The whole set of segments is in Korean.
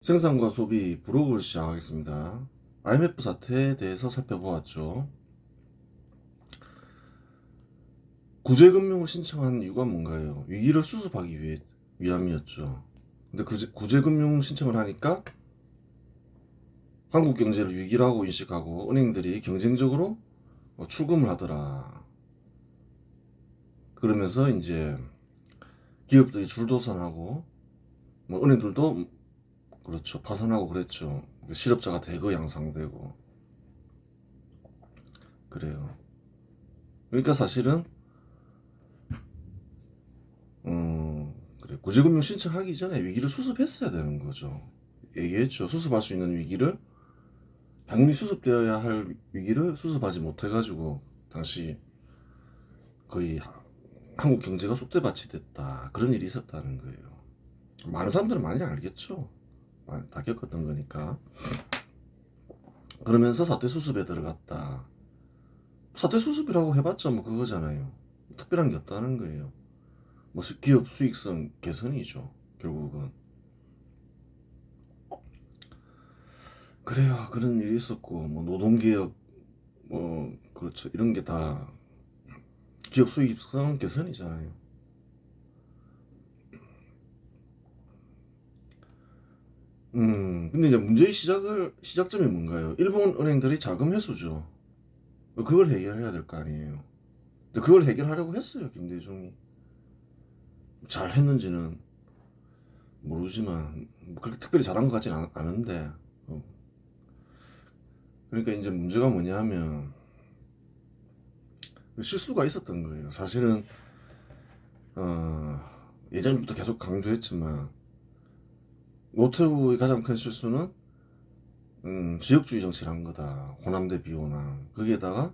생산과 소비 브로그를 시작하겠습니다. IMF 사태에 대해서 살펴보았죠. 구제금융을 신청한 이유가 뭔가요? 위기를 수습하기 위함이었죠. 근데 구제금융 신청을 하니까 한국 경제를 위기라고 인식하고 은행들이 경쟁적으로 출금을 하더라. 그러면서 이제 기업들이 줄도산하고 은행들도 그렇죠, 파산하고 그랬죠. 실업자가 대거 양상되고 그래요. 그러니까 사실은 그래. 구제금융 신청하기 전에 위기를 수습했어야 되는 거죠. 얘기했죠. 수습할 수 있는 위기를, 당연히 수습되어야 할 위기를 수습하지 못해가지고 당시 거의 한국 경제가 쑥대밭이 됐다, 그런 일이 있었다는 거예요. 많은 사람들은 많이 알겠죠. 다 겪었던 거니까. 그러면서 사태 수습에 들어갔다. 사태 수습이라고 해봤자 뭐 그거잖아요. 특별한 게 없다는 거예요. 뭐 기업 수익성 개선이죠, 결국은. 그래요. 그런 일이 있었고, 뭐 노동개혁, 그렇죠, 이런 게 다 기업 수익성 개선이잖아요. 근데 이제 문제의 시작점이 뭔가요? 일본 은행들이 자금 회수죠. 그걸 해결해야 될 거 아니에요. 근데 그걸 해결하려고 했어요, 김대중이. 잘 했는지는 모르지만, 뭐 그렇게 특별히 잘한 것 같진 않은데, 그러니까 이제 문제가 뭐냐 하면, 실수가 있었던 거예요. 사실은, 어, 예전부터 계속 강조했지만, 노태우의 가장 큰 실수는 지역주의 정치를 한 거다. 호남 대 비호남. 거기에다가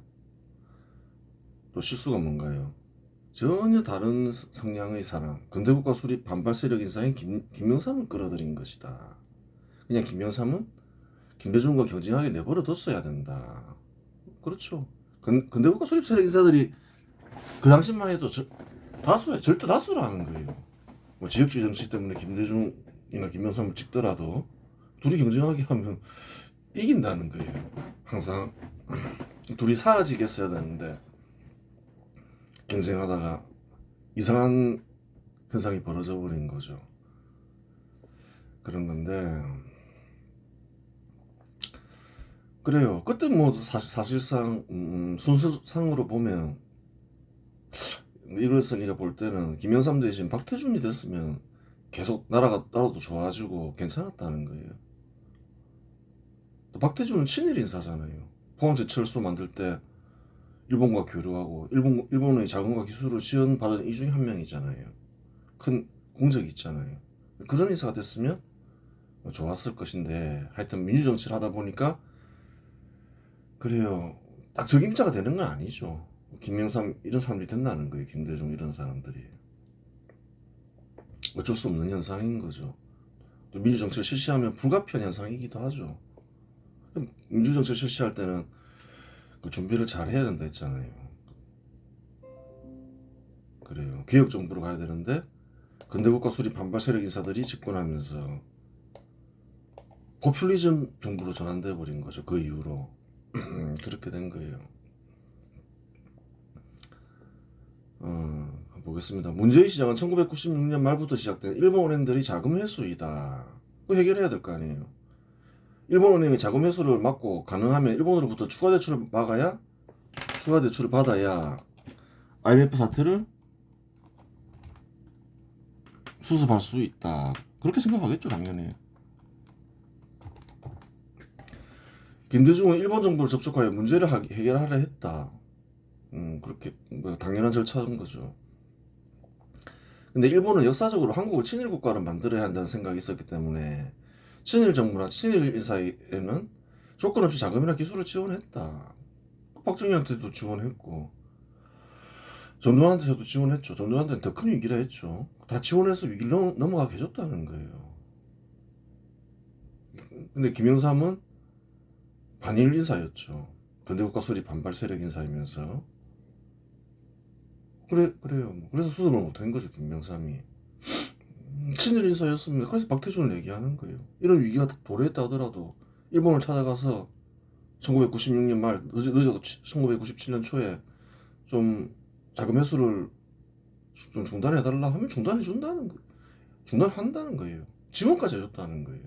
또 실수가 뭔가요? 전혀 다른 성향의 사람, 근대국가 수립 반발 세력 인사인 김영삼을 끌어들인 것이다. 그냥 김영삼은 김대중과 경쟁하게 내버려 뒀어야 된다. 그렇죠. 근대국가 수립 세력 인사들이 그 당시만 해도 다수야, 절대 다수라는 거예요. 뭐 지역주의 정치 때문에 김대중이나 김영삼을 찍더라도 둘이 경쟁하게 하면 이긴다는 거예요. 항상 둘이 사라지겠어야 되는데 경쟁하다가 이상한 현상이 벌어져 버린 거죠. 그런 건데, 그래요. 그때 뭐 사실상 순서상으로 보면 이것은 이가 볼 때는 김영삼 대신 박태준이 됐으면 계속 나라도 좋아지고 괜찮았다는 거예요. 또 박태준은 친일 인사잖아요. 포항제철소 만들 때 일본과 교류하고 일본의 자금과 기술을 지원받은 이 중에 한 명이잖아요. 큰 공적이 있잖아요. 그런 인사가 됐으면 좋았을 것인데, 하여튼 민주정치를 하다 보니까 그래요. 딱 적임자가 되는 건 아니죠. 김영삼 이런 사람들이 된다는 거예요. 김대중 이런 사람들이. 어쩔 수 없는 현상인 거죠. 또 민주정치를 실시하면 불가피한 현상이기도 하죠. 민주정치를 실시할 때는 그 준비를 잘 해야 된다 했잖아요. 그래요. 개혁정부로 가야 되는데 근대국가 수립 반발 세력 인사들이 집권하면서 포퓰리즘 정부로 전환돼 버린 거죠. 그 이후로. 그렇게 된 거예요. 보겠습니다. 문제의 시작은 1996년 말부터 시작된 일본 은행들이 자금 회수이다. 그 해결해야 될 거 아니에요. 일본 은행이 자금 회수를 막고 가능하면 일본으로부터 추가 대출을 받아야 IMF 사태를 수습할 수 있다. 그렇게 생각하겠죠, 당연히. 김대중은 일본 정부를 접촉하여 문제를 해결하려 했다. 그렇게 뭐 당연한 절차인 거죠. 근데 일본은 역사적으로 한국을 친일 국가로 만들어야 한다는 생각이 있었기 때문에 친일 정부나 친일 인사에는 조건 없이 자금이나 기술을 지원했다. 박정희한테도 지원했고 전두환한테도 지원했죠. 전두환한테는 더 큰 위기라 했죠. 다 지원해서 위기를 넘어가게 해줬다는 거예요. 근데 김영삼은 반일 인사였죠. 근대국가 수립 반발 세력 인사이면서 그래요. 그래서 수습을 못한 거죠, 김영삼이. 친일 인사였습니다. 그래서 박태준을 얘기하는 거예요. 이런 위기가 도래했다 하더라도 일본을 찾아가서 1996년 말 늦어도 1997년 초에 좀 자금 회수를 좀 중단해달라 하면 중단해준다는 거예요. 중단한다는 거예요. 지원까지 해줬다는 거예요.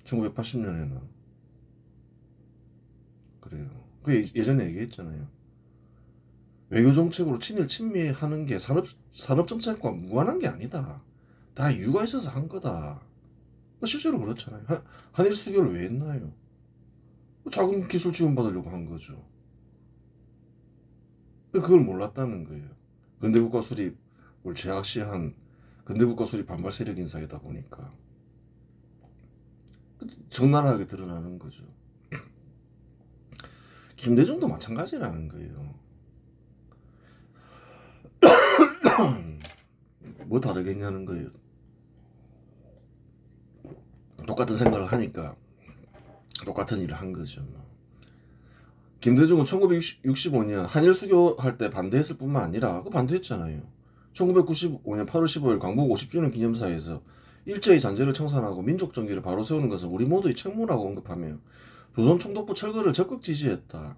1980년에는. 그래요. 그 예전에 얘기했잖아요. 외교정책으로 친일 친미하는 게 산업정책과 무관한 게 아니다. 다 이유가 있어서 한 거다. 실제로 그렇잖아요. 한일 수교를 왜 했나요? 자금 기술 지원 받으려고 한 거죠. 그걸 몰랐다는 거예요. 근대국가 수립을 제약시한 근대국가 수립 반발 세력 인사이다 보니까 적나라하게 드러나는 거죠. 김대중도 마찬가지라는 거예요. 뭐 다르겠냐는 거예요. 똑같은 생각을 하니까 똑같은 일을 한 거죠. 김대중은 1965년 한일 수교할 때 반대했을 뿐만 아니라 그 반대했잖아요. 1995년 8월 15일 광복 50주년 기념사에서 일제의 잔재를 청산하고 민족 정기를 바로 세우는 것은 우리 모두의 책무라고 언급하며 조선 총독부 철거를 적극 지지했다.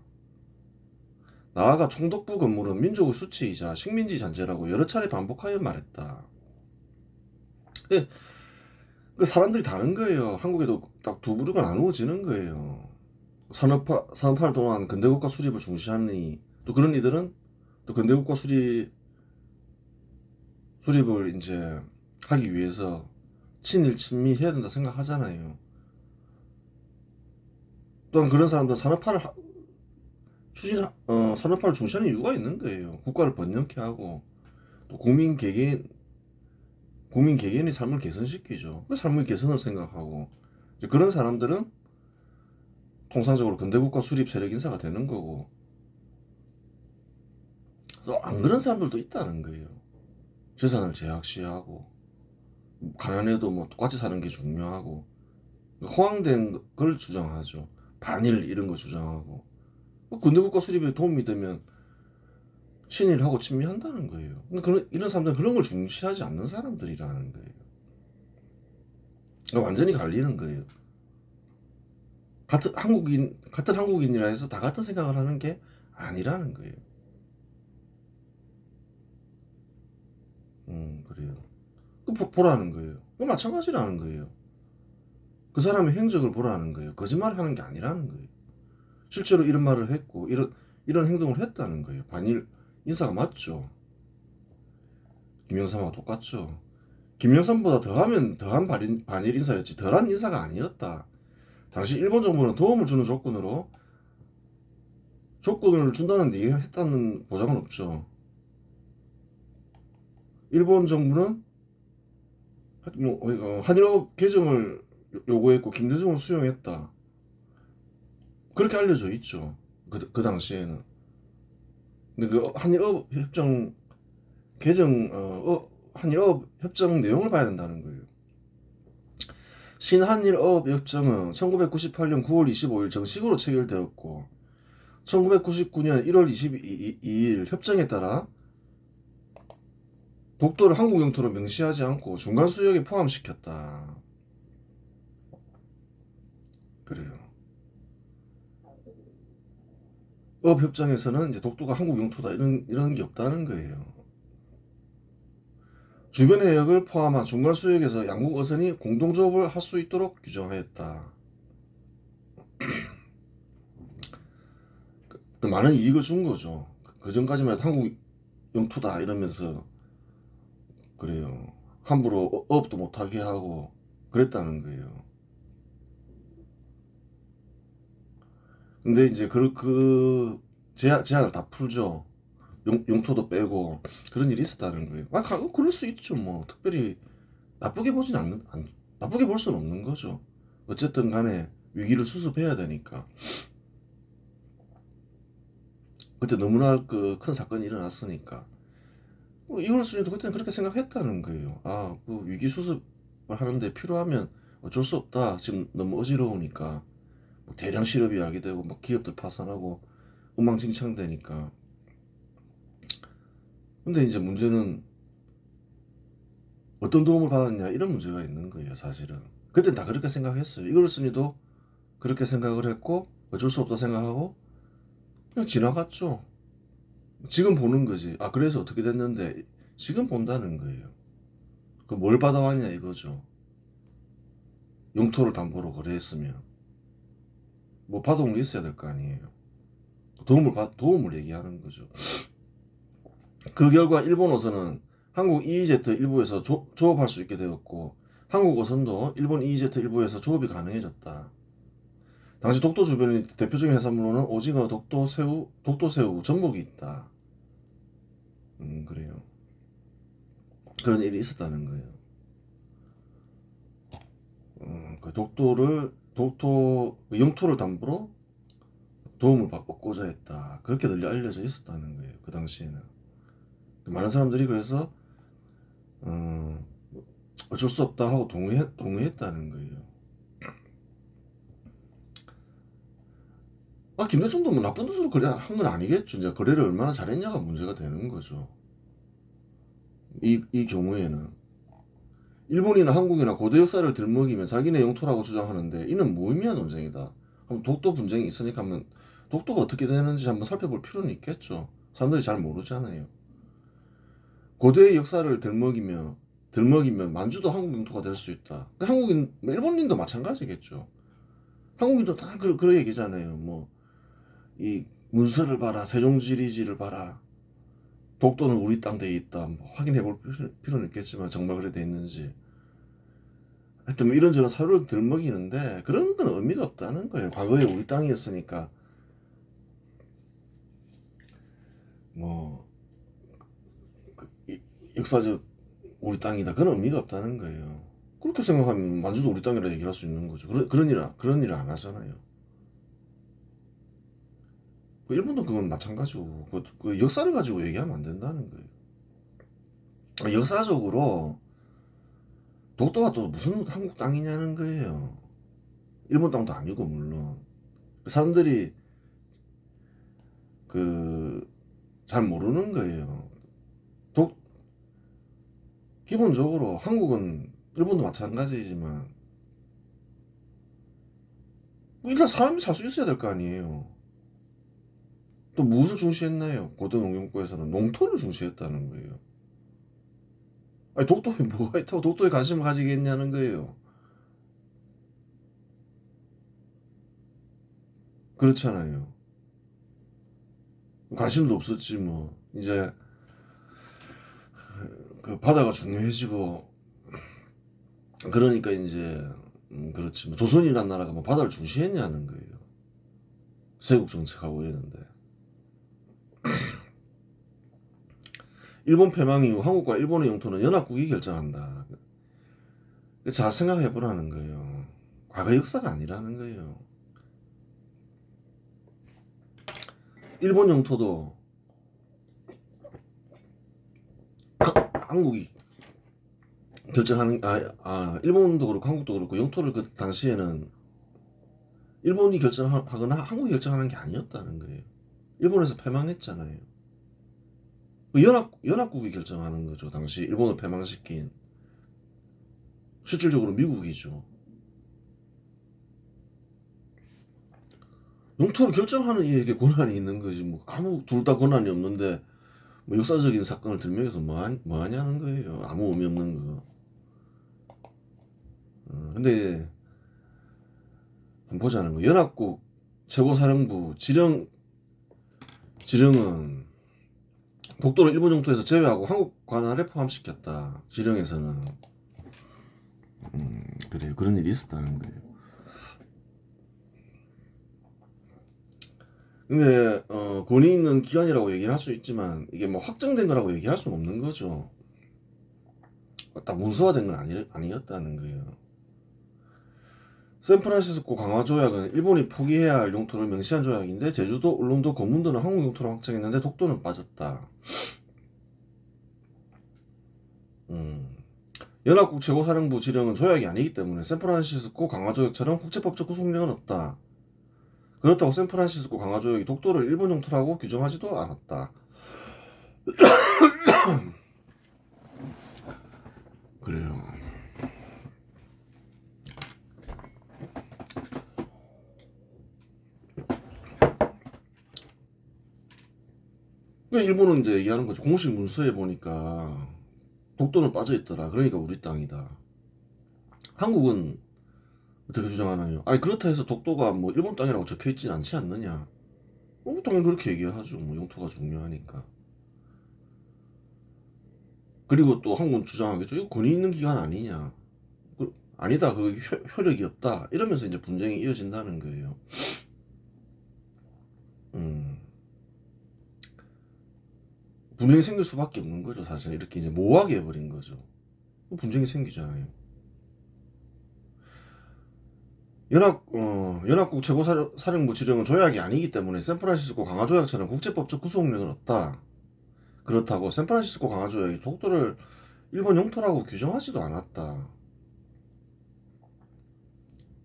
나아가 총독부 건물은 민족의 수치이자 식민지 잔재라고 여러 차례 반복하여 말했다. 그 사람들이 다른 거예요. 한국에도 딱 두 부류가 나누어지는 거예요. 산업화를 동안 근대국가 수립을 중시하니 또 그런 이들은 또 근대국가 수립을 이제 하기 위해서 친일 친미 해야 된다 생각하잖아요. 또한 그런 사람들은 산업화를 중시하는 이유가 있는 거예요. 국가를 번영케 하고 또 국민 개개인의 삶을 개선시키죠. 그 삶의 개선을 생각하고 그런 사람들은 통상적으로 근대국가 수립 세력 인사가 되는 거고 또 안 그런 사람들도 있다는 거예요. 재산을 제약시하고 가난해도 뭐 똑같이 사는 게 중요하고 허황된 걸 주장하죠. 반일 이런 거 주장하고 근대국가 수립에 도움이 되면 친일하고 친미한다는 거예요. 근데 이런 사람들은 그런 걸 중시하지 않는 사람들이라는 거예요. 그러니까 완전히 갈리는 거예요. 같은 한국인이라 해서 다 같은 생각을 하는 게 아니라는 거예요. 그래요. 보라는 거예요. 마찬가지라는 거예요. 그 사람의 행적을 보라는 거예요. 거짓말을 하는 게 아니라는 거예요. 실제로 이런 말을 했고 이런 행동을 했다는 거예요. 반일 인사가 맞죠. 김영삼하고 똑같죠. 김영삼보다 더하면 더한 반일 인사였지 덜한 인사가 아니었다. 당시 일본 정부는 도움을 주는 조건을 준다는 얘기를 했다는 보장은 없죠. 일본 정부는 한일업 개정을 요구했고 김대중을 수용했다. 그렇게 알려져 있죠. 그 당시에는. 근데 그 한일업 협정 한일업 협정 내용을 봐야 된다는 거예요. 신한일업 협정은 1998년 9월 25일 정식으로 체결되었고 1999년 1월 22일 협정에 따라 독도를 한국 영토로 명시하지 않고 중간 수역에 포함시켰다. 그래요. 업 협정에서는 이제 독도가 한국 영토다 이런 게 없다는 거예요. 주변 해역을 포함한 중간 수역에서 양국 어선이 공동조업을 할 수 있도록 규정하였다. 많은 이익을 준 거죠. 그 전까지만 해도 한국 영토다 이러면서 그래요. 함부로 업도 못하게 하고 그랬다는 거예요. 근데 이제 제한을 다 풀죠. 용토도 빼고 그런 일이 있었다는 거예요. 그럴 수 있죠. 뭐 특별히 나쁘게 볼 수는 없는 거죠. 어쨌든 간에 위기를 수습해야 되니까. 그때 너무나 큰 사건이 일어났으니까. 이걸 수준도 그때는 그렇게 생각했다는 거예요. 그 위기 수습을 하는데 필요하면 어쩔 수 없다. 지금 너무 어지러우니까. 뭐 대량 실업이 야기되고 막 기업들 파산하고 엉망진창 되니까. 근데 이제 문제는 어떤 도움을 받았냐 이런 문제가 있는 거예요. 사실은 그땐 다 그렇게 생각했어요. 이걸 쓰니도 그렇게 생각을 했고 어쩔 수 없다 생각하고 그냥 지나갔죠. 지금 보는 거지. 아 그래서 어떻게 됐는데 지금 본다는 거예요. 그 뭘 받아왔냐 이거죠. 용토를 담보로 거래했으면 뭐 받아온 게 있어야 될 거 아니에요. 도움을 얘기하는 거죠. 그 결과 일본 어선은 한국 EEZ 일부에서 조업할 수 있게 되었고 한국 어선도 일본 EEZ 일부에서 조업이 가능해졌다. 당시 독도 주변의 대표적인 해산물로는 오징어, 독도새우, 전복이 있다. 그래요. 그런 일이 있었다는 거예요. 그 영토를 담보로 도움을 받고자 했다. 그렇게 널리 알려져 있었다는 거예요. 그 당시에는. 많은 사람들이 그래서 어쩔 수 없다 하고 동의했다는 거예요. 아, 김대중도 뭐 나쁜 뜻으로 거래한 건 아니겠죠. 이제 거래를 얼마나 잘했냐가 문제가 되는 거죠. 이 경우에는. 일본이나 한국이나 고대 역사를 들먹이면 자기네 영토라고 주장하는데 이는 무의미한 논쟁이다. 그럼 독도 분쟁이 있으니까 한번 독도가 어떻게 되는지 한번 살펴볼 필요는 있겠죠. 사람들이 잘 모르잖아요. 고대의 역사를 들먹이면 만주도 한국 영토가 될 수 있다. 일본인도 마찬가지겠죠. 한국인도 다 그런 얘기잖아요. 뭐 이 문서를 봐라, 세종지리지를 봐라. 독도는 우리 땅 돼 있다. 뭐 확인해 볼 필요는 있겠지만 정말 그래 돼 있는지. 하여튼 뭐 이런저런 사료를 들먹이는데 그런 건 의미가 없다는 거예요. 과거에 우리 땅이었으니까 뭐 역사적 우리 땅이다. 그런 의미가 없다는 거예요. 그렇게 생각하면 만주도 우리 땅이라 얘기할 수 있는 거죠. 그런 일을 안 하잖아요. 일본도 그건 마찬가지고 그 역사를 가지고 얘기하면 안 된다는 거예요. 역사적으로 독도가 또 무슨 한국 땅이냐는 거예요. 일본 땅도 아니고 물론 사람들이 잘 모르는 거예요. 기본적으로 한국은 일본도 마찬가지지만 일단 사람이 살 수 있어야 될 거 아니에요. 또 무엇을 중시했나요? 고대 농경부에서는 농토를 중시했다는 거예요. 아니 독도에 뭐가 있다고 독도에 관심을 가지겠냐는 거예요. 그렇잖아요. 관심도 없었지 뭐. 이제 그 바다가 중요해지고 그러니까 이제 그렇지 뭐 조선이라는 나라가 뭐 바다를 중시했냐는 거예요. 세국 정책하고 이랬는데 일본 패망 이후 한국과 일본의 영토는 연합국이 결정한다. 잘 생각해 보라는 거예요. 과거 역사가 아니라는 거예요. 일본 영토도 한국이 결정하는 일본도 그렇고 한국도 그렇고 영토를 그 당시에는 일본이 결정하거나 한국이 결정하는 게 아니었다는 거예요. 일본에서 패망했잖아요. 연합국이 결정하는 거죠. 당시 일본을 패망시킨 실질적으로 미국이죠. 영토를 결정하는 이에게 권한이 있는 거지 뭐 둘 다 권한이 없는데 뭐 역사적인 사건을 들면서 뭐 하냐는 거예요. 아무 의미 없는 거. 근데 한번 보자는 거. 연합국 최고사령부 지령은 독도를 일본 영토에서 제외하고 한국 관할에 포함시켰다. 지령에서는 그래요. 그런 일이 있었다는 거예요. 근데 권위 있는 기관이라고 얘기를 할 수 있지만 이게 뭐 확정된 거라고 얘기할 수는 없는 거죠. 딱 문서화된 건 아니었다는 거예요. 샌프란시스코 강화 조약은 일본이 포기해야 할 용토를 명시한 조약인데 제주도, 울릉도, 거문도는 한국 용토로 확정했는데 독도는 빠졌다. 연합국 최고사령부 지령은 조약이 아니기 때문에 샌프란시스코 강화 조약처럼 국제법적 구속력은 없다. 그렇다고 샌프란시스코 강화 조약이 독도를 일본 영토라고 규정하지도 않았다. 그래요. 그러니까 일본은 이제 얘기하는 거죠. 공식 문서에 보니까 독도는 빠져 있더라. 그러니까 우리 땅이다. 한국은 어떻게 주장하나요? 아니 그렇다 해서 독도가 뭐 일본 땅이라고 적혀 있진 않지 않느냐? 당연히 그렇게 얘기하죠. 뭐 영토가 중요하니까. 그리고 또 한국은 주장하겠죠. 이거 권위 있는 기관 아니냐? 아니다. 그 효력이 없다. 이러면서 이제 분쟁이 이어진다는 거예요. 음, 분쟁이 생길 수밖에 없는 거죠. 사실 이렇게 이제 모호하게 해버린 거죠. 분쟁이 생기잖아요. 연합국 최고사령부 지령은 조약이 아니기 때문에 샌프란시스코 강화조약처럼 국제법적 구속력은 없다. 그렇다고 샌프란시스코 강화조약이 독도를 일본 영토라고 규정하지도 않았다.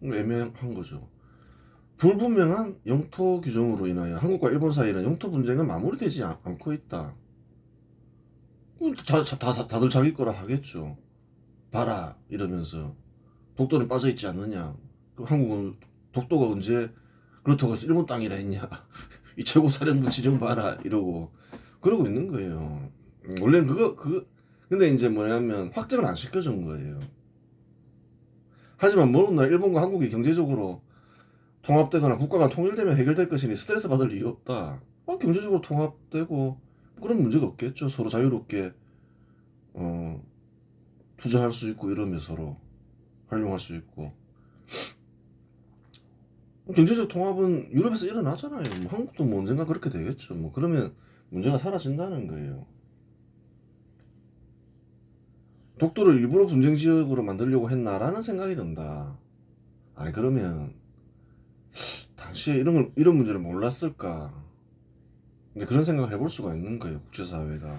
애매한 거죠. 불분명한 영토 규정으로 인하여 한국과 일본 사이에는 영토 분쟁은 마무리되지 않고 있다. 다들 자기 거라 하겠죠. 봐라 이러면서 독도는 빠져있지 않느냐. 그럼 한국은 독도가 언제 그렇다고 해서 일본 땅이라 했냐. 이 최고사령부 지령 봐라 이러고 그러고 있는 거예요. 원래는 근데 이제 뭐냐면 확정을 안 시켜준 거예요. 하지만 먼 훗날 일본과 한국이 경제적으로 통합되거나 국가가 통일되면 해결될 것이니 스트레스 받을 이유 없다. 경제적으로 통합되고 그런 문제가 없겠죠. 서로 자유롭게 어, 투자할 수 있고 이러면 서로 활용할 수 있고. 경제적 통합은 유럽에서 일어나잖아요. 뭐 한국도 뭐 언젠가 그렇게 되겠죠. 뭐 그러면 문제가 사라진다는 거예요. 독도를 일부러 분쟁 지역으로 만들려고 했나라는 생각이 든다. 아니 그러면 당시에 이런 문제를 몰랐을까? 근데 그런 생각을 해볼 수가 있는 거예요. 국제사회가.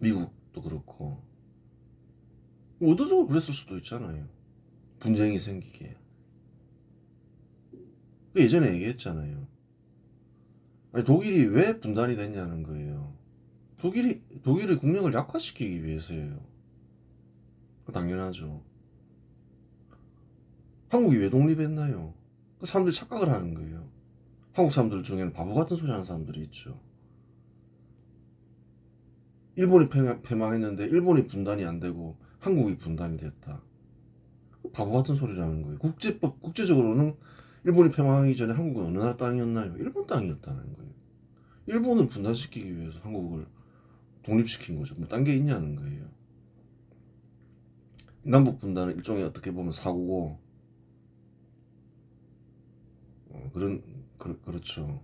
미국도 그렇고. 의도적으로 그랬을 수도 있잖아요. 분쟁이 생기게. 예전에 얘기했잖아요. 아니 독일이 왜 분단이 됐냐는 거예요. 독일의 국력을 약화시키기 위해서예요. 당연하죠. 한국이 왜 독립했나요? 그 사람들이 착각을 하는 거예요. 한국 사람들 중에는 바보 같은 소리 하는 사람들이 있죠. 일본이 패망했는데 일본이 분단이 안 되고 한국이 분단이 됐다. 바보 같은 소리라는 거예요. 국제적으로는 일본이 패망하기 전에 한국은 어느 나라 땅이었나요? 일본 땅이었다는 거예요. 일본을 분단시키기 위해서 한국을 독립시킨 거죠. 뭐 딴 게 있냐는 거예요. 남북 분단은 일종의 어떻게 보면 사고고, 그렇죠.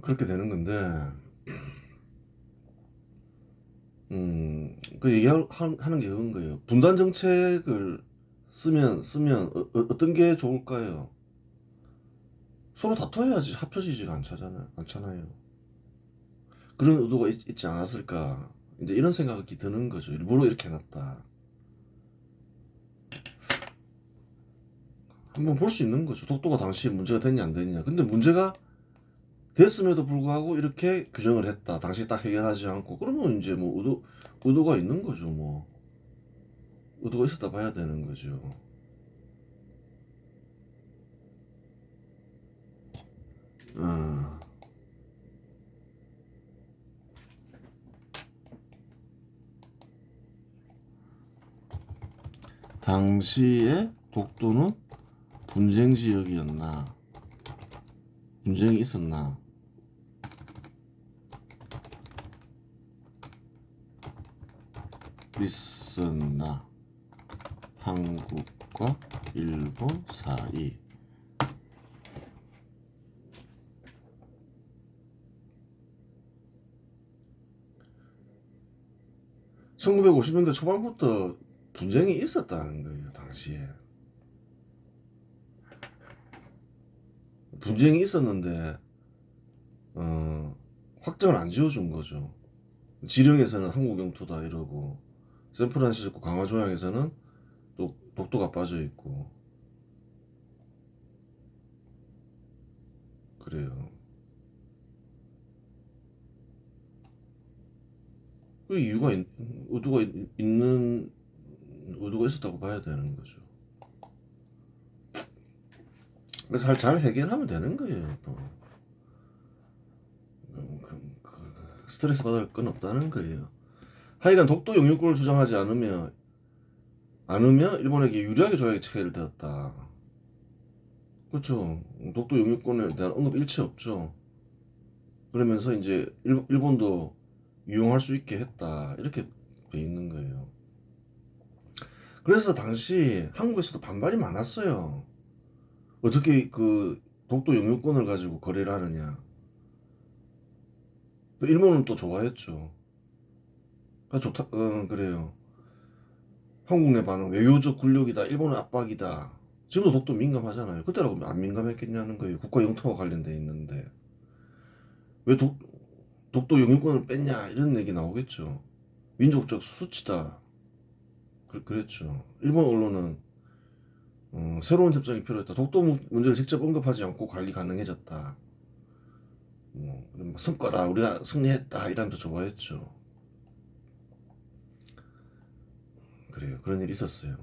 그렇게 되는 건데, 그 얘기하는 게 그런 거예요. 분단 정책을 쓰면 어떤 게 좋을까요? 서로 다퉈야지 합쳐지지가 않잖아요. 그런 의도가 있지 않았을까? 이제 이런 생각이 드는 거죠. 일부러 이렇게 해놨다. 한번 볼 수 있는 거죠. 독도가 당시에 문제가 됐냐 안 됐냐. 근데 문제가 됐음에도 불구하고 이렇게 규정을 했다. 당시 딱 해결하지 않고 그러면 이제 뭐 의도가 있는 거죠. 뭐 의도가 있었다 봐야 되는 거죠. 어, 당시에 독도는 분쟁 지역이었나? 분쟁이 있었나? 있었나? 한국과 일본 사이. 1950년대 초반부터 분쟁이 있었다는 거예요, 당시에. 분쟁이 있었는데, 확정을 안 지어준 거죠. 지령에서는 한국 영토다 이러고, 샌프란시스코 강화조약에서는 또 독도가 빠져 있고, 그래요. 그 이유가 의도가 있는 의도가 있었다고 봐야 되는 거죠. 그래서 잘 해결하면 되는 거예요. 또 스트레스 받을 건 없다는 거예요. 하여간 독도 영유권을 주장하지 않으면 일본에게 유리하게 조약의 체결이 되었다. 그렇죠. 독도 영유권에 대한 언급 일체 없죠. 그러면서 이제 일본도 이용할 수 있게 했다. 이렇게 돼 있는 거예요. 그래서 당시 한국에서도 반발이 많았어요. 어떻게 그 독도 영유권을 가지고 거래를 하느냐. 일본은 또 좋아했죠. 아, 좋다. 그래요. 한국 내 반응 외교적 굴욕이다. 일본은 압박이다. 지금도 독도 민감하잖아요. 그때라고 안 민감했겠냐는 거예요. 국가 영토와 관련돼 있는데 왜 독도 영유권을 뺐냐 이런 얘기 나오겠죠. 민족적 수치다. 그랬죠. 일본 언론은 새로운 협정이 필요했다. 독도 문제를 직접 언급하지 않고 관리 가능해졌다. 성과다. 우리가 승리했다. 이러면서 좋아했죠. 그래요. 그런 일이 있었어요.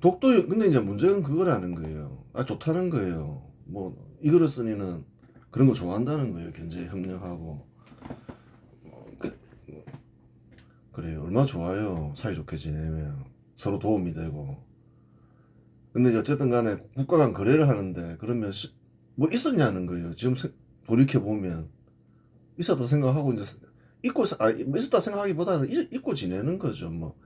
근데 이제 문제는 그거라는 거예요. 아, 좋다는 거예요. 뭐, 이거를 쓰니는 그런 거 좋아한다는 거예요. 견제에 협력하고. 그래요. 얼마나 좋아요. 사이좋게 지내면. 서로 도움이 되고. 근데 이제 어쨌든 간에 국가 간 거래를 하는데, 그러면 뭐 있었냐는 거예요. 지금 돌이켜보면. 있었다 생각하고, 이제, 있었다 생각하기보다는 잊고 지내는 거죠. 뭐.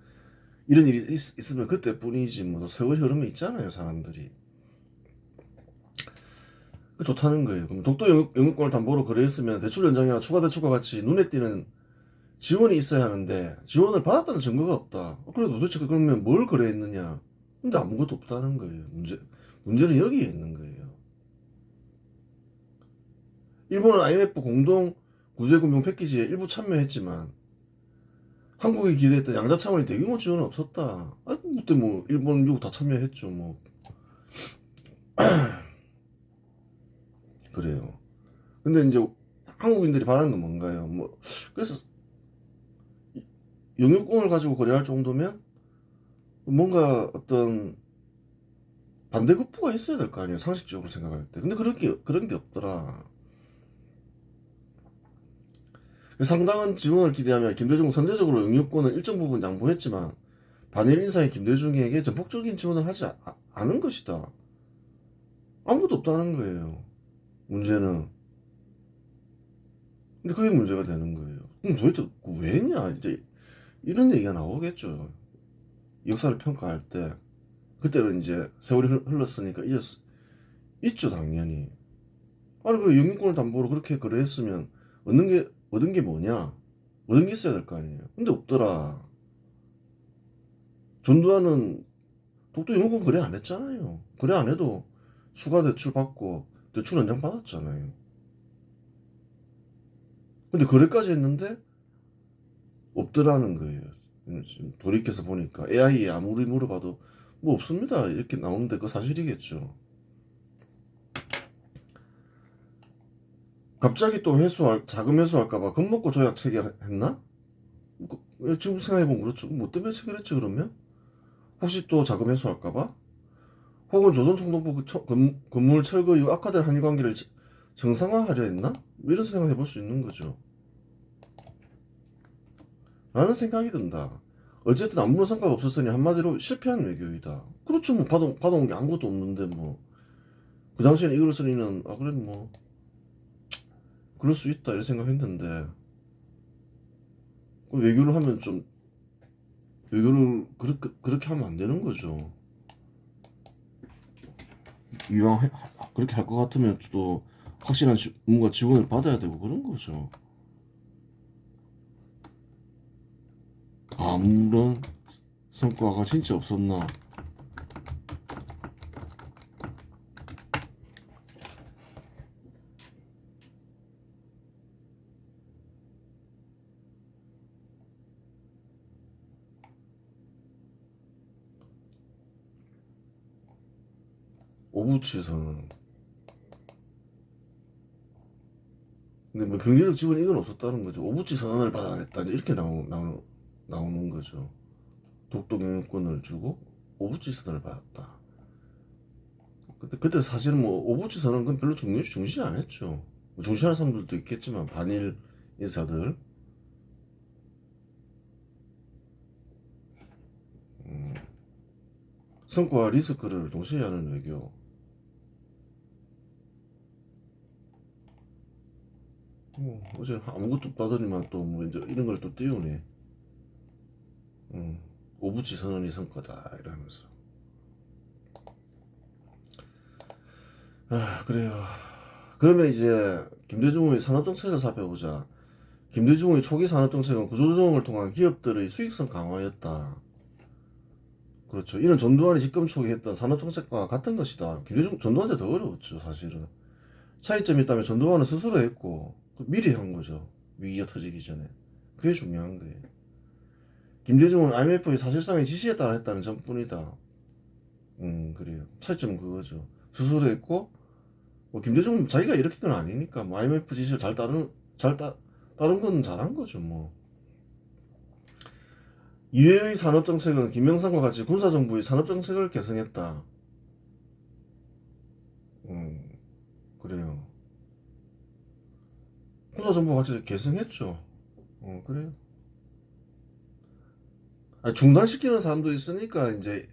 이런 일이 있으면 그때뿐이지 뭐 세월 흐름이 있잖아요 사람들이. 좋다는 거예요. 그럼 독도 영유권을 담보로 거래했으면 대출 연장이나 추가 대출과 같이 눈에 띄는 지원이 있어야 하는데 지원을 받았다는 증거가 없다. 그래도 도대체 그러면 뭘 거래했느냐? 근데 아무것도 없다는 거예요. 문제는 여기에 있는 거예요. 일본은 IMF 공동 구제금융 패키지에 일부 참여했지만 한국이 기대했던 양자 차원의 대규모 지원은 없었다. 아, 그때 뭐 일본, 미국 다 참여했죠. 뭐 그래요. 근데 이제 한국인들이 바라는 건 뭔가요? 뭐 그래서 영유권을 가지고 거래할 정도면 뭔가 어떤 반대급부가 있어야 될 거 아니에요. 상식적으로 생각할 때. 근데 그런 게 없더라. 상당한 지원을 기대하며 김대중 선제적으로 영유권을 일정 부분 양보했지만 반일 인사의 김대중에게 전폭적인 지원을 하지 않은 것이다. 아무것도 없다는 거예요. 문제는. 근데 그게 문제가 되는 거예요. 그럼 도대체 왜 했냐? 이제 이런 얘기가 나오겠죠. 역사를 평가할 때. 그때는 이제 세월이 흘렀으니까 있죠, 당연히. 아니, 그래, 영유권을 담보로 그렇게 거래했으면 얻은 게 뭐냐? 얻은 게 있어야 될 거 아니에요. 근데 없더라. 전두환은 독도 영유권 거래 안 했잖아요. 거래 안 해도 추가 대출 받고 대출 연장 받았잖아요. 근데 거래까지 했는데 없더라는 거예요. 지금 돌이켜서 보니까 AI에 아무리 물어봐도 뭐 없습니다. 이렇게 나오는데 그 사실이겠죠. 갑자기 또 자금 회수할까봐 겁먹고 조약 체결했나? 지금 생각해보면 그렇죠. 뭐 때문에 체결했지 그러면? 혹시 또 자금 회수할까봐? 혹은 조선총독부 건물 철거 이후 악화된 한일 관계를 정상화하려 했나? 뭐 이런 생각해볼 수 있는 거죠. 라는 생각이 든다. 어쨌든 아무런 성과가 없었으니 한마디로 실패한 외교이다. 그렇죠. 뭐 받아온 게 아무것도 없는데 뭐 그 당시에는 이걸 쓰니는 그래 뭐 그럴 수 있다 이런 생각했는데 외교를 하면 좀 외교를 그렇게 하면 안 되는 거죠. 이왕 그렇게 할 것 같으면 또 확실한 뭔가 지원을 받아야 되고 그런 거죠. 아무런 성과가 진짜 없었나? 오부치에서는 근데 뭐 경제적 지원 이건 없었다는 거죠. 오부치 선언을 받아냈다 이렇게 나오는 나오는 거죠. 독도 경영권을 주고 오부지선을 받았다. 그때 사실은 뭐 오부지선은 그건 별로 중시 안 했죠. 뭐 중시하는 사람들도 있겠지만 반일 인사들. 성과와 리스크를 동시에 하는 외교. 어제 아무것도 빠더니만 또 뭐 이제 이런 걸 또 띄우네. 오부지 선언이 성과다 이러면서. 그래요. 그러면 이제 김대중의 산업정책을 살펴보자. 김대중의 초기 산업정책은 구조조정을 통한 기업들의 수익성 강화였다. 그렇죠. 이는 전두환이 집권초기 했던 산업정책과 같은 것이다. 전두환한테 더 어려웠죠, 사실은. 차이점이 있다면 전두환은 스스로 했고 미리 한 거죠. 위기가 터지기 전에. 그게 중요한 거예요. 김대중은 IMF의 사실상의 지시에 따라 했다는 점뿐이다. 그래요. 차이점은 그거죠. 스스로 했고 뭐 김대중은 자기가 이렇게 건 아니니까 뭐 IMF 지시를 따른 건 잘한 거죠 뭐. 이외의 산업정책은 김영삼과 같이 군사정부의 산업정책을 개성했다. 그래요. 군사정부가 같이 개성했죠. 그래요. 아니, 중단시키는 사람도 있으니까 이제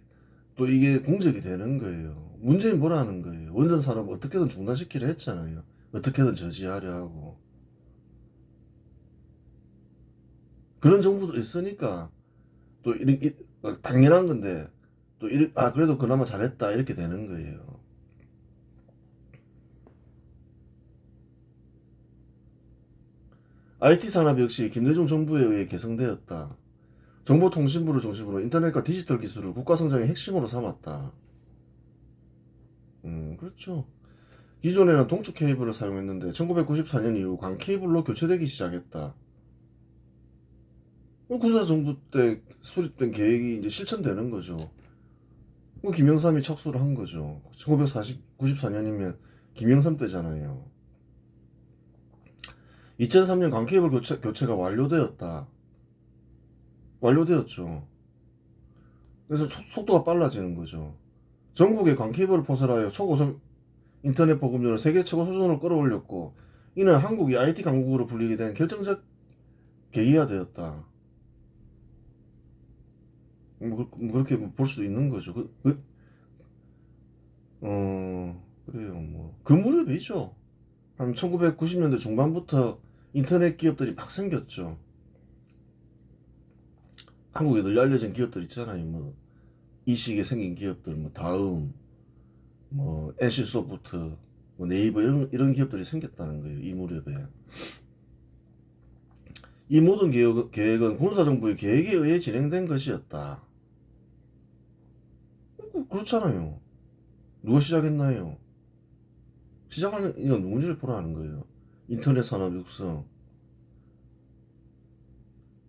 또 이게 공적이 되는 거예요. 문재인 뭐라는 거예요. 원전 산업 어떻게든 중단시키려 했잖아요. 어떻게든 저지하려 하고. 그런 정부도 있으니까 또 당연한 건데 또 그래도 그나마 잘했다 이렇게 되는 거예요. IT 산업 역시 김대중 정부에 의해 개성되었다. 정보통신부를 중심으로 인터넷과 디지털 기술을 국가 성장의 핵심으로 삼았다. 그렇죠. 기존에는 동축 케이블을 사용했는데 1994년 이후 광 케이블로 교체되기 시작했다. 군사정부 때 수립된 계획이 이제 실천되는 거죠. 김영삼이 착수를 한 거죠. 1994년이면 김영삼 때잖아요. 2003년 광케이블 교체가 완료되었죠. 그래서 속도가 빨라지는 거죠. 전국에 광케이블을 포설하여 초고속 인터넷 보급률을 세계 최고 수준으로 끌어올렸고 이는 한국이 IT 강국으로 불리게 된 결정적 계기가 되었다. 그렇게 볼 수도 있는 거죠. 그래요. 뭐 그 무렵이죠. 한 1990년대 중반부터 인터넷 기업들이 막 생겼죠. 한국에 널리 알려진 기업들 있잖아요. 뭐 이 시기에 생긴 기업들, 뭐 다음, 뭐 NC소프트, 뭐 네이버 이런 기업들이 생겼다는 거예요. 이 무렵에. 이 모든 계획은 군사정부의 계획에 의해 진행된 것이었다. 그렇잖아요. 누가 시작했나요? 시작하는 이건 누군지를 보라는 거예요. 인터넷 산업 육성,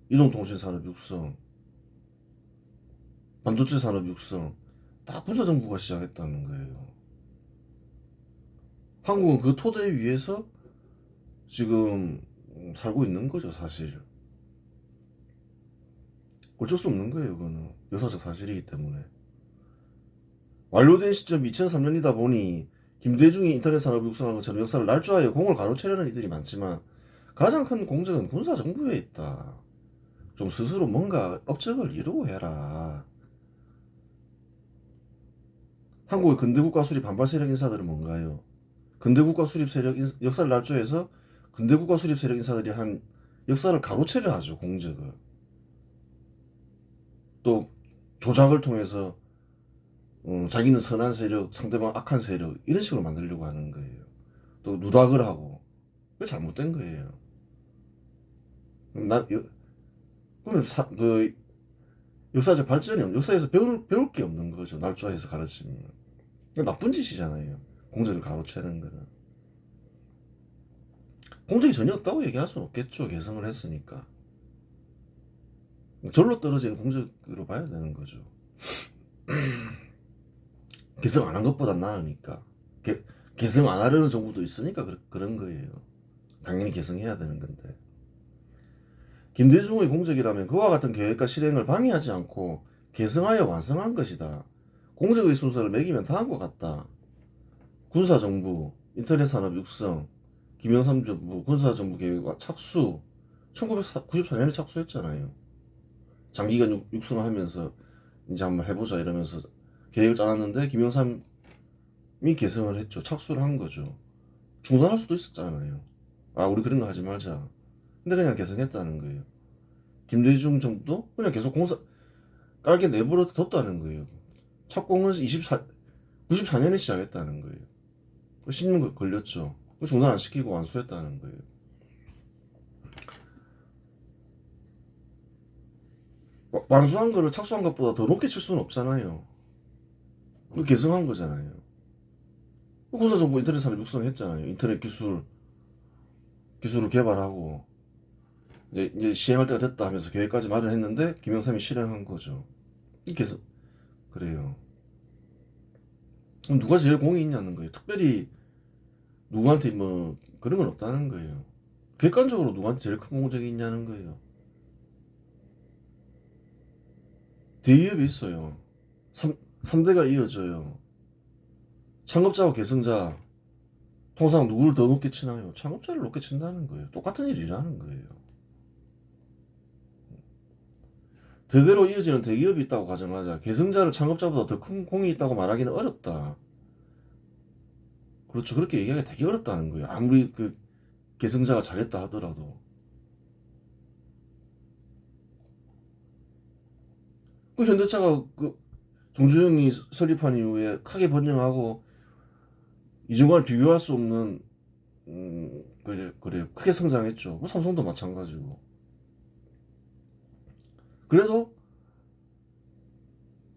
이동통신 산업 육성, 반도체 산업 육성, 다 군사정부가 시작했다는 거예요. 한국은 그 토대 위에서 지금 살고 있는 거죠, 사실. 어쩔 수 없는 거예요, 그거는. 역사적 사실이기 때문에. 완료된 시점이 2003년이다 보니 김대중이 인터넷 산업 육성한 것처럼 역사를 날조하여 공을 가로채려는 이들이 많지만 가장 큰 공적은 군사정부에 있다. 좀 스스로 뭔가 업적을 이루고 해라. 한국의 근대국가 수립 반발 세력 인사들은 뭔가요? 근대국가 수립 세력 역사를 날조해서 근대국가 수립 세력 인사들이 한 역사를 가로채려 하죠. 공적을. 또 조작을 통해서 자기는 선한 세력, 상대방 악한 세력 이런 식으로 만들려고 하는 거예요. 또 누락을 하고 그게 잘못된 거예요. 그러면 그 역사적 발전이 역사에서 배울 게 없는 거죠. 날조해서 가르치면 나쁜 짓이잖아요. 공적을 가로채는 거는. 공적이 전혀 없다고 얘기할 수는 없겠죠. 개성을 했으니까. 절로 떨어지는 공적으로 봐야 되는 거죠. 개성 안 한 것보다 나으니까. 개성 안 하려는 정부도 있으니까 그런 거예요. 당연히 개성해야 되는 건데. 김대중의 공적이라면 그와 같은 계획과 실행을 방해하지 않고 계승하여 완성한 것이다. 공적의 순서를 매기면 다음과 같다. 군사정부, 인터넷산업 육성, 김영삼 정부 군사정부 계획과 착수. 1994년에 착수했잖아요. 장기간 육성하면서 이제 한번 해보자 이러면서 계획을 짜놨는데 김영삼이 계승을 했죠. 착수를 한 거죠. 중단할 수도 있었잖아요. 아, 우리 그런 거 하지 말자. 근데 그냥 계승했다는 거예요. 김대중 정부도 그냥 계속 공사 깔게 내버려 뒀다는 거예요. 착공은 94년에 시작했다는 거예요. 10년 걸렸죠. 중단 안 시키고 완수했다는 거예요. 완수한 거를 착수한 것보다 더 높게 칠 수는 없잖아요. 계승한 거잖아요. 군사정부 인터넷 산업 육성했잖아요. 인터넷 기술을 개발하고 이제 시행할 때가 됐다 하면서 계획까지 마련했는데 김영삼이 실행한 거죠. 계속 그래요. 그럼 누가 제일 공이 있냐는 거예요. 특별히 누구한테 뭐 그런 건 없다는 거예요. 객관적으로 누구한테 제일 큰 공적이 있냐는 거예요. 대기업이 있어요. 3대가 이어져요. 창업자와 계승자 통상 누구를 더 높게 치나요? 창업자를 높게 친다는 거예요. 똑같은 일이라는 거예요. 대대로 이어지는 대기업이 있다고 가정하자. 계승자를 창업자보다 더 큰 공이 있다고 말하기는 어렵다. 그렇죠. 그렇게 얘기하기가 되게 어렵다는 거예요. 아무리 그 계승자가 잘했다 하더라도. 그 현대차가 그 정주영이 설립한 이후에 크게 번영하고 이전과는 비교할 수 없는 그래요. 크게 성장했죠. 뭐 삼성도 마찬가지고. 그래도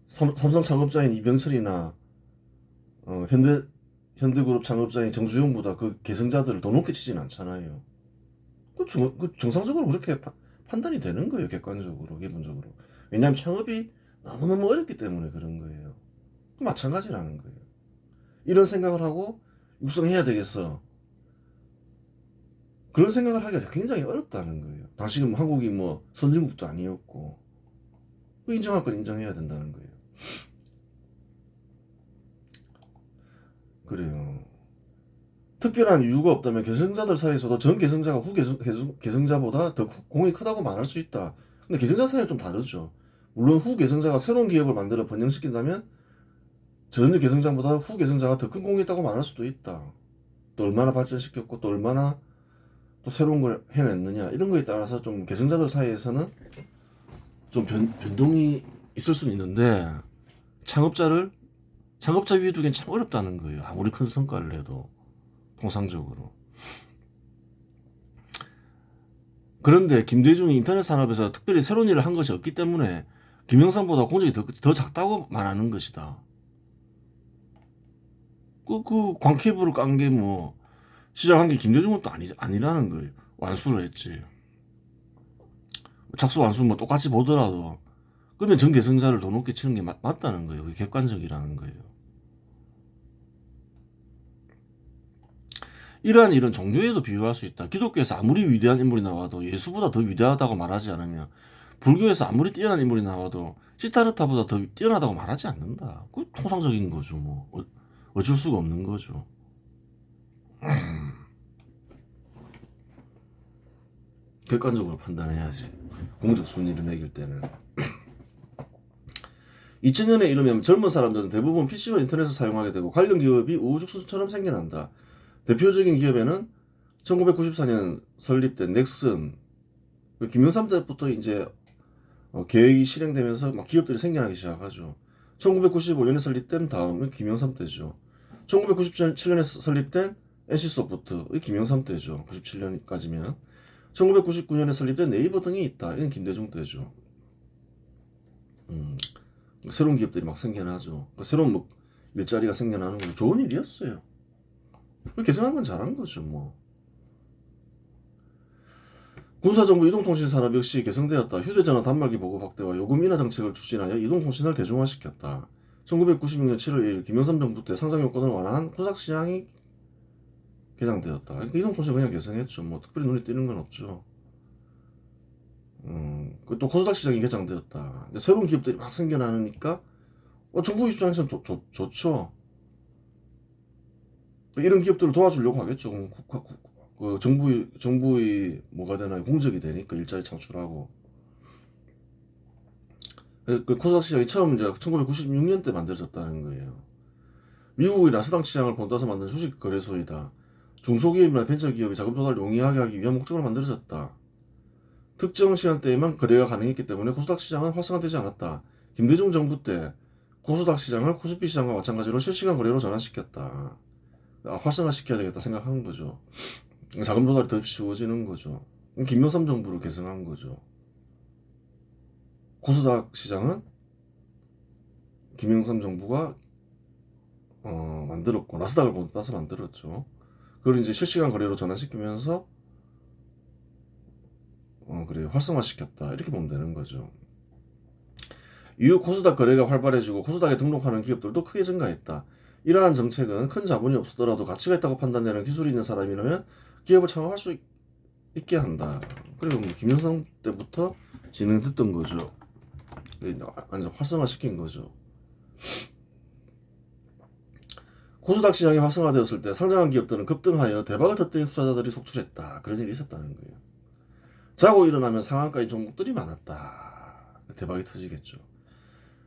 삼성 창업자인 이병철이나 현대그룹 창업자인 정주영보다 그 계승자들을 더 높게 치진 않잖아요. 그 정상적으로 그렇게 판단이 되는 거예요. 객관적으로, 기본적으로. 왜냐하면 창업이 너무너무 어렵기 때문에 그런 거예요. 마찬가지라는 거예요. 이런 생각을 하고 육성해야 되겠어. 그런 생각을 하기가 굉장히 어렵다는 거예요. 당시는 한국이 뭐 선진국도 아니었고 인정할 건 인정해야 된다는 거예요. 그래요. 특별한 이유가 없다면 계승자들 사이에서도 전 계승자가 후 계승자보다 더 공이 크다고 말할 수 있다. 근데 계승자 사이는 좀 다르죠. 물론 후 계승자가 새로운 기업을 만들어 번영시킨다면 전 계승자보다 후 계승자가 더 큰 공이 있다고 말할 수도 있다. 또 얼마나 발전시켰고 또 얼마나 또 새로운 걸 해냈느냐 이런 거에 따라서 좀 계승자들 사이에서는 좀 변동이 있을 수는 있는데 창업자 위에 두기엔 참 어렵다는 거예요. 아무리 큰 성과를 내도 통상적으로. 그런데 김대중이 인터넷 산업에서 특별히 새로운 일을 한 것이 없기 때문에 김영삼보다 공적이 더 작다고 말하는 것이다. 그 광케이블을 깐 게 뭐 시작한 게 김대중은 또 아니라는 거예요. 완수를 했지. 착수 완수 뭐 똑같이 보더라도 그러면 전 계승자를 더 높게 치는 게 맞다는 거예요. 그게 객관적이라는 거예요. 이러한 일은 종교에도 비유할 수 있다. 기독교에서 아무리 위대한 인물이 나와도 예수보다 더 위대하다고 말하지 않으며 불교에서 아무리 뛰어난 인물이 나와도 시타르타보다 더 뛰어나다고 말하지 않는다. 그 통상적인 거죠. 뭐 어쩔 수가 없는 거죠. 객관적으로 판단해야지. 공적 순위를 매길 때는. 2000년에 이르면 젊은 사람들은 대부분 PC와 인터넷을 사용하게 되고 관련 기업이 우후죽순처럼 생겨난다. 대표적인 기업에는 1994년 설립된 넥슨, 김영삼 때부터 이제 계획이 실행되면서 막 기업들이 생겨나기 시작하죠. 1995년에 설립된 다음은 김영삼 때죠. 1997년에 설립된 NC소프트, 김영삼 때죠. 97년까지면. 1999년에 설립된 네이버 등이 있다. 이건 김대중 때죠. 새로운 기업들이 막 생겨나죠. 새로운 뭐 일자리가 생겨나는 건 좋은 일이었어요. 개선한 건 잘한 거죠, 뭐. 군사정부 이동통신 산업 역시 개성되었다. 휴대전화 단말기 보급 확대와 요금 인하 정책을 추진하여 이동통신을 대중화시켰다. 1996년 7월 1일 김영삼 정부 때 상장 요건을 완화한 코삭시장이 개장되었다. 그러니까 이동통신 그냥 개성했죠. 뭐 특별히 눈에 띄는 건 없죠. 또 코스닥 시장이 개장되었다. 근데 새로운 기업들이 막 생겨나니까 정부 입장에서는 좋죠. 이런 기업들을 도와주려고 하겠죠. 그 정부의 뭐가 되나요? 공적이 되니까 일자리 창출하고. 그 코스닥 시장이 처음 이제 1996년대 만들어졌다는 거예요. 미국의 나스닥 시장을 본따서 만든 주식 거래소이다. 중소기업이나 벤처기업이 자금 조달을 용이하게 하기 위한 목적으로 만들어졌다. 특정 시간대에만 거래가 가능했기 때문에 코스닥 시장은 활성화되지 않았다. 김대중 정부 때 코스닥 시장을 코스피 시장과 마찬가지로 실시간 거래로 전환시켰다. 활성화시켜야 되겠다 생각한 거죠. 자금 조달이 더 쉬워지는 거죠. 김영삼 정부를 계승한 거죠. 코스닥 시장은 김영삼 정부가 만들었고 나스닥을 본따서 만들었죠. 그걸 이제 실시간 거래로 전환시키면서 그래 활성화시켰다 이렇게 보면 되는 거죠. 이후 코스닥 거래가 활발해지고 코스닥에 등록하는 기업들도 크게 증가했다. 이러한 정책은 큰 자본이 없더라도 가치가 있다고 판단되는 기술이 있는 사람이라면 기업을 창업할 수 있게 한다. 그리고 뭐 김영삼 때부터 진행됐던 거죠. 완전 활성화시킨 거죠. 코스닥 시장이 활성화되었을 때 상장한 기업들은 급등하여 대박을 터뜨린 투자자들이 속출했다. 그런 일이 있었다는 거예요. 자고 일어나면 상한가인 종목들이 많았다. 대박이 터지겠죠.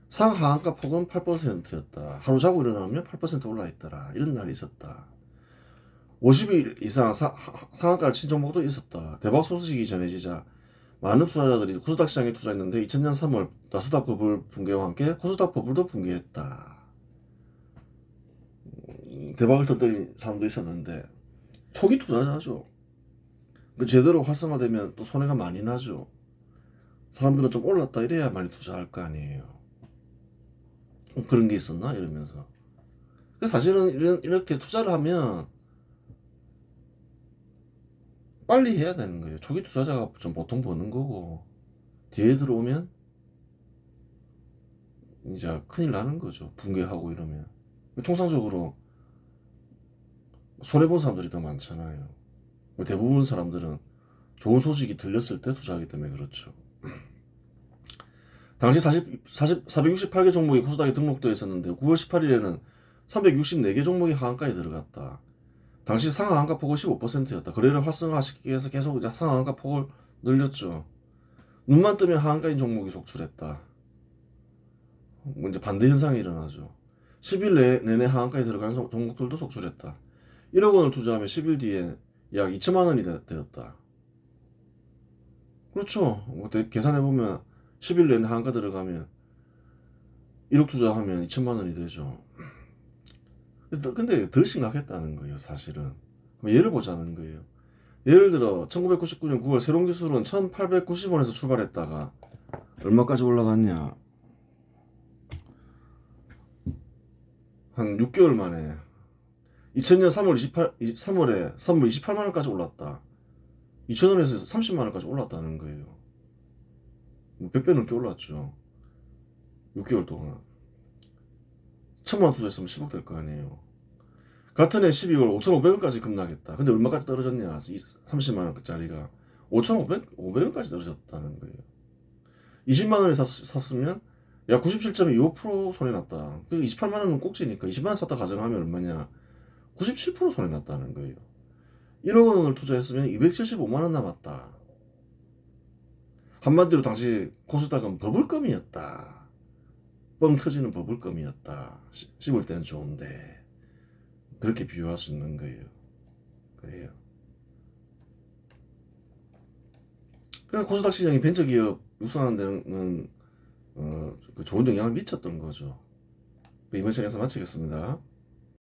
상하한가 폭은 8%였다. 하루 자고 일어나면 8% 올라있더라. 이런 날이 있었다. 50일 이상 상한가를 친 종목도 있었다. 대박 소식이 전해지자 많은 투자자들이 코스닥 시장에 투자했는데 2000년 3월 나스닥 버블 붕괴와 함께 코스닥 버블도 붕괴했다. 대박을 터뜨린 사람도 있었는데 초기 투자자죠. 제대로 활성화되면 또 손해가 많이 나죠. 사람들은 좀 올랐다 이래야 많이 투자할 거 아니에요. 그런 게 있었나 이러면서. 사실은 이렇게 투자를 하면 빨리 해야 되는 거예요. 초기 투자자가 좀 보통 버는 거고 뒤에 들어오면 이제 큰일 나는 거죠. 붕괴하고 이러면. 통상적으로 손해본 사람들이 더 많잖아요. 대부분 사람들은 좋은 소식이 들렸을 때 투자하기 때문에 그렇죠. 당시 468개 종목이 코스닥에 등록되어 있었는데 9월 18일에는 364개 종목이 하한가에 들어갔다. 당시 상하한가 폭은 15%였다. 거래를 활성화시키기 위해서 계속 상하한가 폭을 늘렸죠. 눈만 뜨면 하한가인 종목이 속출했다. 이제 반대 현상이 일어나죠. 10일 내내 하한가에 들어가는 종목들도 속출했다. 1억 원을 투자하면 10일 뒤에 약 2천만 원이 되었다. 그렇죠. 계산해보면 10일 내내 하한가 들어가면 1억 투자하면 2천만 원이 되죠. 근데 더 심각했다는 거예요, 사실은. 예를 보자는 거예요. 예를 들어 1999년 9월 새로운 기술은 1890원에서 출발했다가 얼마까지 올라갔냐? 한 6개월 만에 2000년 3월에 선물 28만 원까지 올랐다. 2,000원에서 30만 원까지 올랐다는 거예요. 100배 넘게 올랐죠. 6개월 동안. 1,000만 원 투자했으면 10억 될 거 아니에요. 같은 해 12월 5,500원까지 급락했다. 근데 얼마까지 떨어졌냐? 30만 원짜리가 5,500원까지 떨어졌다는 거예요. 20만 원에 샀으면 약 97.25% 손해났다. 28만 원은 꼭지니까 20만 원 샀다 가정하면 얼마냐? 97% 손해났다는 거예요. 1억 원을 투자했으면 275만 원 남았다. 한마디로 당시 코스닥은 버블껌이었다. 뻥 터지는 버블껌이었다. 씹을 때는 좋은데 그렇게 비유할 수 있는 거예요. 그래요. 그러니까 코스닥 시장이 벤처기업 육성하는 데는 좋은 영향을 미쳤던 거죠. 이번 시간에서 마치겠습니다.